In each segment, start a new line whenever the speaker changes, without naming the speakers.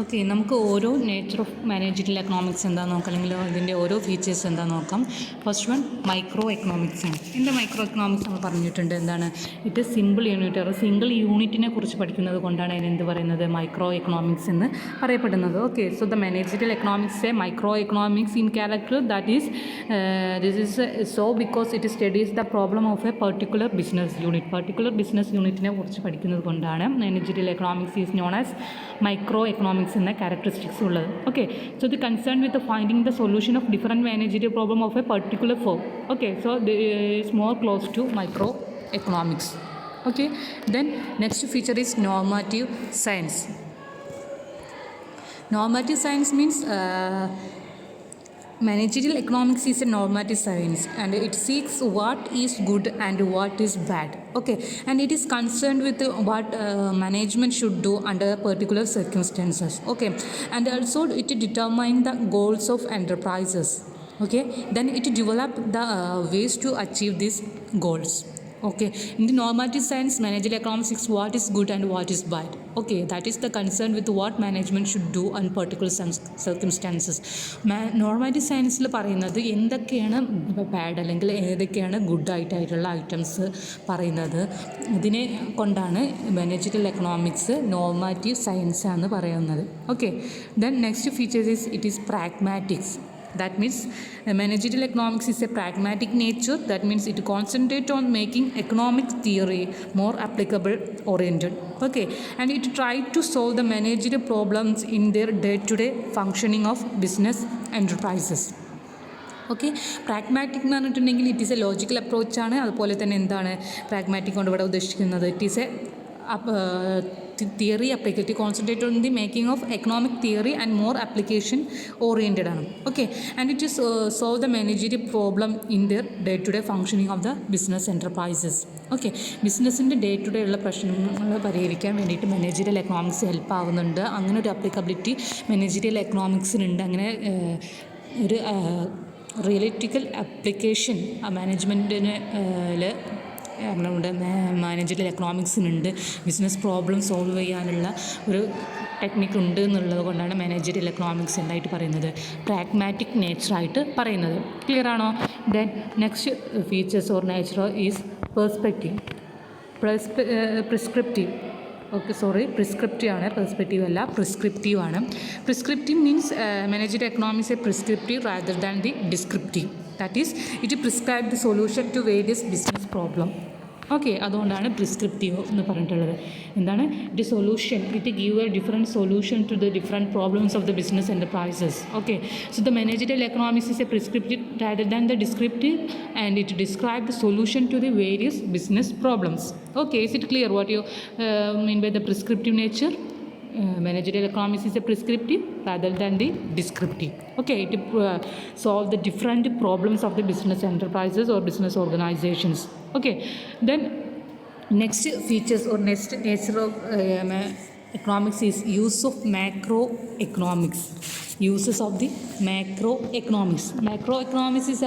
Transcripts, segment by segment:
Okay, നമുക്ക് ഓരോ nature of managerial economics എന്താണെന്ന് നോക്കാം, അല്ലെങ്കിൽ ഇതിൻ്റെ ഓരോ ഫീച്ചേഴ്സ് എന്താണെന്ന് നോക്കാം. ഫസ്റ്റ് വൺ മൈക്രോ എക്കണോമിക്സ് ആണ്. എന്താ മൈക്രോ എക്കണോമിക്സ് നമ്മൾ പറഞ്ഞിട്ടുണ്ട്, എന്താണ് ഇത് സിമ്പിൾ യൂണിറ്റ്, സിംഗിൾ യൂണിറ്റിനെ കുറിച്ച് പഠിക്കുന്നത് കൊണ്ടാണ് അതിന് എന്ത് പറയുന്നത്, മൈക്രോ എക്കണോമിക്സ് എന്ന് പറയപ്പെടുന്നത്. Okay, so the managerial economics a micro economics in character that is this is so because it studies the problem of a particular business unit. Particular business യൂണിറ്റിനെ കുറിച്ച് പഠിക്കുന്നത് കൊണ്ടാണ് managerial economics is known as micro economics എന്ന characteristics ഉള്ളത്. Okay, so the concern with finding the solution of different managerial problem of a particular firm. Okay, so is more close to micro economics. Okay, then next feature is normative science. Normative science means managerial economics is a normative science and it seeks what is good and what is bad. Okay, and it is concerned with what management should do under particular circumstances. Okay, and also it determines the goals of enterprises. Okay, then it develop the ways to achieve these goals. Okay, in the normative science, managerial economics is what is good and what is bad. Okay, that is the concern with what management should do on particular circumstances. Normative സയൻസിൽ പറയുന്നത് എന്തൊക്കെയാണ് bad അല്ലെങ്കിൽ ഏതൊക്കെയാണ് good ആയിട്ടുള്ള items പറയുന്നത്, ഇതിനെ കൊണ്ടാണ് managerial economics normative science ആണ് പറയുന്നത്. Okay, then next features is it is pragmatics. That means managerial economics is a pragmatic nature. That means it concentrates on making economic theory more applicable oriented. Okay, and it tries to solve the managerial problems in their day-to-day functioning of business enterprises. Okay, pragmatic എന്ന് പറഞ്ഞിട്ടുണ്ടെങ്കിൽ it is a logical അപ്രോച്ചാണ്. അതുപോലെ തന്നെ എന്താണ് pragmatic കൊണ്ട് ഇവിടെ ഉദ്ദേശിക്കുന്നത്, it is a theory applicate concentrate on the making of economic theory and more application oriented ആണ്. Okay, and it is solve the managerial problem in their day to day functioning of the business enterprises. Okay, ബിസിനസ്സിൻ്റെ day to day ഉള്ള പ്രശ്നങ്ങൾ പരിഹരിക്കാൻ വേണ്ടിയിട്ട് managerial economics help ആവുന്നുണ്ട്. അങ്ങനെ ഒരു applicability managerial എക്കണോമിക്സിനുണ്ട്. അങ്ങനെ ഒരു റിയലിറ്റിക്കൽ ആപ്ലിക്കേഷൻ മാനേജ്മെൻറ്റിന് നമ്മളുടെ മാനേജറിയൽ എക്കണോമിക്സിനുണ്ട്. ബിസിനസ് പ്രോബ്ലം സോൾവ് ചെയ്യാനുള്ള ഒരു ടെക്നിക്ക് ഉണ്ട് എന്നുള്ളത് കൊണ്ടാണ് മാനേജറിയൽ എക്കണോമിക്സ് എന്തായിട്ട് പറയുന്നത്, പ്രാഗ്മാറ്റിക് നേച്ചറായിട്ട് പറയുന്നത്. ക്ലിയർ ആണോ? Then next features or nature is perspective. Prescriptive. Okay, sorry, prescriptive ആണ്, പെർസ്പെക്റ്റീവ് അല്ല, പ്രിസ്ക്രിപ്റ്റീവ് ആണ്. Prescriptive means managerial economics A prescriptive rather than the descriptive. That is, it prescribes the solution to various business problem. Okay, അതുകൊണ്ടാണ് prescriptive എന്ന് പറഞ്ഞിട്ടുള്ളത്. എന്താണ് it solution, it give a different solution to the different problems of the business enterprises. Okay, so the managerial economics is a prescriptive rather than the descriptive and it describes the solution to the various business problems. Okay, is it clear what you mean by the prescriptive nature? Managerial economics is a prescriptive rather than the descriptive. Okay, it solve the different problems of the business enterprises or business organizations. Okay, then next features or next nature of economics is use of macroeconomics. Uses of the macroeconomics. Macroeconomics is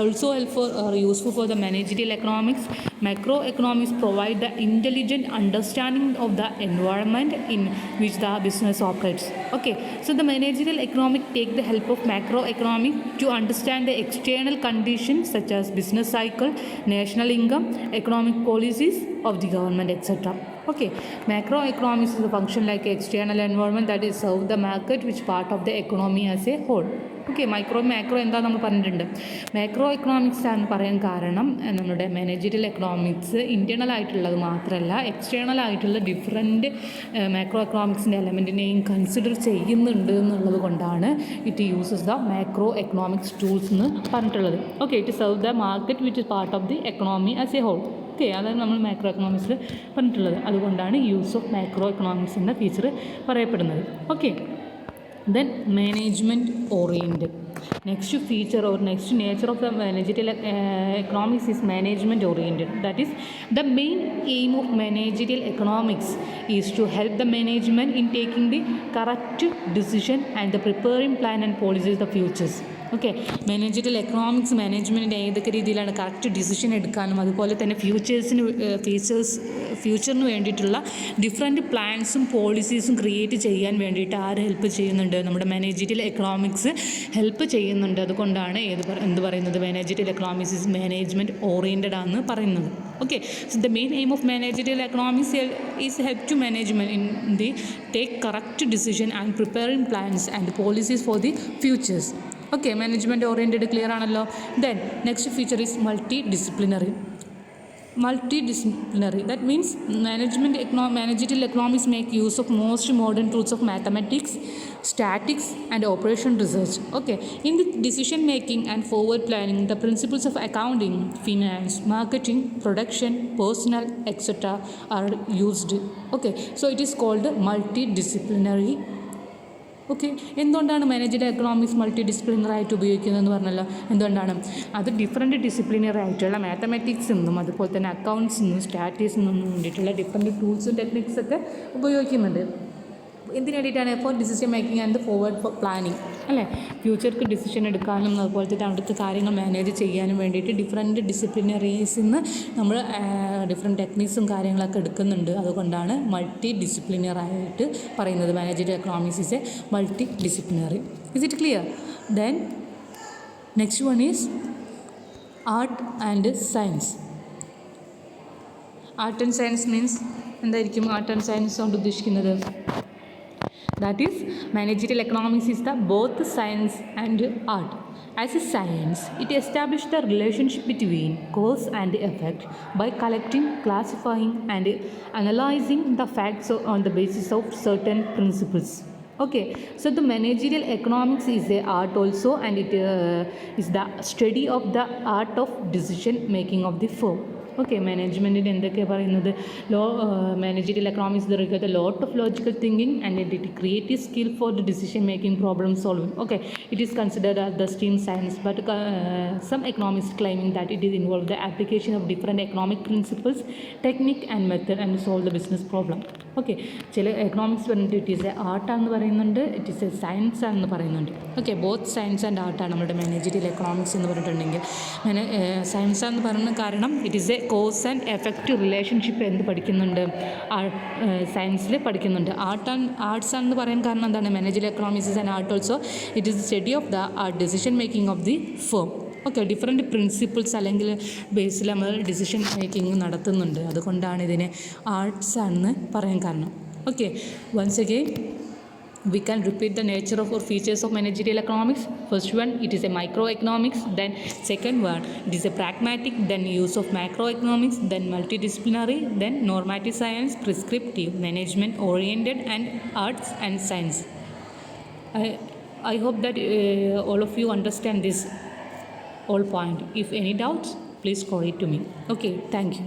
also helpful or useful for the managerial economics. Macroeconomics provide the intelligent understanding of the environment in which the business operates. Okay, so the managerial economic take the help of macroeconomic to understand the external conditions such as business cycle, national income, economic policies of the government, etc. Okay, macroeconomics is a function like external environment that is serve the market which part of the economy as a whole. Okay, macro എന്താ നമ്മൾ പറഞ്ഞിട്ടുണ്ട്. Macro economics എന്ന് പറയാൻ കാരണം നമ്മുടെ managerial economics internal ആയിട്ടുള്ളത് മാത്രമല്ല external ആയിട്ടുള്ള ഡിഫറെൻറ്റ് മാക്രോ എക്കണോമിക്സിൻ്റെ എലമെൻറ്റിനെയും കൺസിഡർ ചെയ്യുന്നുണ്ട് എന്നുള്ളത് കൊണ്ടാണ് it uses the macro economics tools എന്ന് പറഞ്ഞിട്ടുള്ളത്. Okay, it serve the market which is part of the economy as a whole. Okay, അതാണ് നമ്മൾ മാക്രോ എക്കണോമിക്സിൽ പറഞ്ഞിട്ടുള്ളത്. അതുകൊണ്ടാണ് യൂസ് ഓഫ് മാക്രോ എക്കണോമിക്സ് എന്ന ഫീച്ചർ പറയപ്പെടുന്നത്. Okay, then management oriented. Next feature or next nature of the managerial economics is management oriented. That is, the main aim of managerial economics is to help the management in taking the correct decision and the preparing plan and policies of the futures. Okay, managerial economics മാനേജ്മെൻറ്റിൻ്റെ ഏതൊക്കെ രീതിയിലാണ് correct decision എടുക്കാനും അതുപോലെ തന്നെ ഫ്യൂച്ചറിന് വേണ്ടിയിട്ടുള്ള different പ്ലാൻസും പോളിസീസും create ചെയ്യാൻ വേണ്ടിയിട്ട് ആര് ഹെൽപ്പ് ചെയ്യുന്നുണ്ട്? നമ്മുടെ മാനേജറിയൽ എക്കണോമിക്സ് ഹെൽപ്പ് ചെയ്യുന്നുണ്ട്. അതുകൊണ്ടാണ് എന്ത് പറയുന്നത്? Managerial economics is management oriented ആണെന്ന് പറയുന്നത്. Okay, so the main aim of managerial economics is help to management in the take correct decision and preparing plans and policies for the futures. Okay, management oriented clear ആണല്ലോ. Then next feature is multi disciplinary. That means managerial economics make use of most modern tools of mathematics, statistics and operation research. Okay, in the decision making and forward planning, the principles of accounting, finance, marketing, production, personnel, etc. are used. Okay, so it is called multidisciplinary. Okay, എന്തുകൊണ്ടാണ് managerial economics multi disciplinary ആയിട്ട് ഉപയോഗിക്കുന്നതെന്ന് പറഞ്ഞല്ലോ. എന്തുകൊണ്ടാണ്? അത് different disciplinary ആയിട്ടുള്ള മാത്തമാറ്റിക്സിൽ നിന്നും അതുപോലെ തന്നെ അക്കൗണ്ട്സിൽ നിന്നും സ്റ്റാറ്റിക്സിൽ നിന്നും വേണ്ടിയിട്ടുള്ള ഡിഫറെൻറ്റ് ടൂൾസും ടെക്നിക്സൊക്കെ ഉപയോഗിക്കുന്നുണ്ട്. എന്തിനു വേണ്ടിയിട്ടാണ്? Four decision making and forward for planning, അല്ലേ? ഫ്യൂച്ചർക്ക് ഡിസിഷൻ എടുക്കാനും അതുപോലെ തന്നെ അവിടുത്തെ കാര്യങ്ങൾ മാനേജ് ചെയ്യാനും വേണ്ടിയിട്ട് ഡിഫറെൻറ്റ് ഡിസിപ്ലിനറീസിൽ നിന്ന് നമ്മൾ ഡിഫറെൻറ്റ് ടെക്നിക്സും കാര്യങ്ങളൊക്കെ എടുക്കുന്നുണ്ട്. അതുകൊണ്ടാണ് മൾട്ടി ഡിസിപ്ലിനറായിട്ട് പറയുന്നത്. Managerial economics is A multi disciplinary. Is it clear? Then next one is art and science. Art and science means എന്തായിരിക്കും ആർട്ട് ആൻഡ് സയൻസ് കൊണ്ട് ഉദ്ദേശിക്കുന്നത്? That is, managerial economics is the both science and art. As a science, it establishes the relationship between cause and effect by collecting, classifying, and analyzing the facts on the basis of certain principles. Okay, so the managerial economics is a art also, and it is the study of the art of decision making of the firm. Okay, മാനേജ്മെൻറ്റിന് എന്തൊക്കെയാണ് പറയുന്നത്? Managerial economics the lot of logical thinking and it creative skill for the decision making problem solving. Okay, it is considered as the stream science, but some economics claiming that it is involve the application of different economic principles, technique and method and solve the business problem. Okay, ചില economics പറഞ്ഞിട്ട് it is a ആർട്ടാണെന്ന് പറയുന്നുണ്ട്, it is a science ആണെന്ന് പറയുന്നുണ്ട്. Okay, both science and ആർട്ടാണ് നമ്മുടെ managerial economics എന്ന് പറഞ്ഞിട്ടുണ്ടെങ്കിൽ. Science ആണെന്ന് പറയുന്ന കാരണം it is A cause and effect relationship എന്ത് പഠിക്കുന്നുണ്ട്? സയൻസിൽ പഠിക്കുന്നുണ്ട്. ആർട്സ് ആണെന്ന് പറയാൻ കാരണം എന്താണ്? Managerial economics and art also it is study of the decision making of the firm. Okay, different principles അല്ലെങ്കിൽ ബേസിൽ നമ്മൾ ഡിസിഷൻ മേക്കിംഗ് നടത്തുന്നുണ്ട്. അതുകൊണ്ടാണ് ഇതിനെ ആർട്സ് ആണെന്ന് പറയാൻ കാരണം. Okay, once again we can repeat the nature of or features of managerial economics. First one, it is a microeconomics. Then second one, it is a pragmatic. Then use of macroeconomics. Then multidisciplinary. Then normative science, prescriptive, management oriented, and arts and science. I hope that all of you understand this all point. If any doubts, please call it to me. Okay, thank you.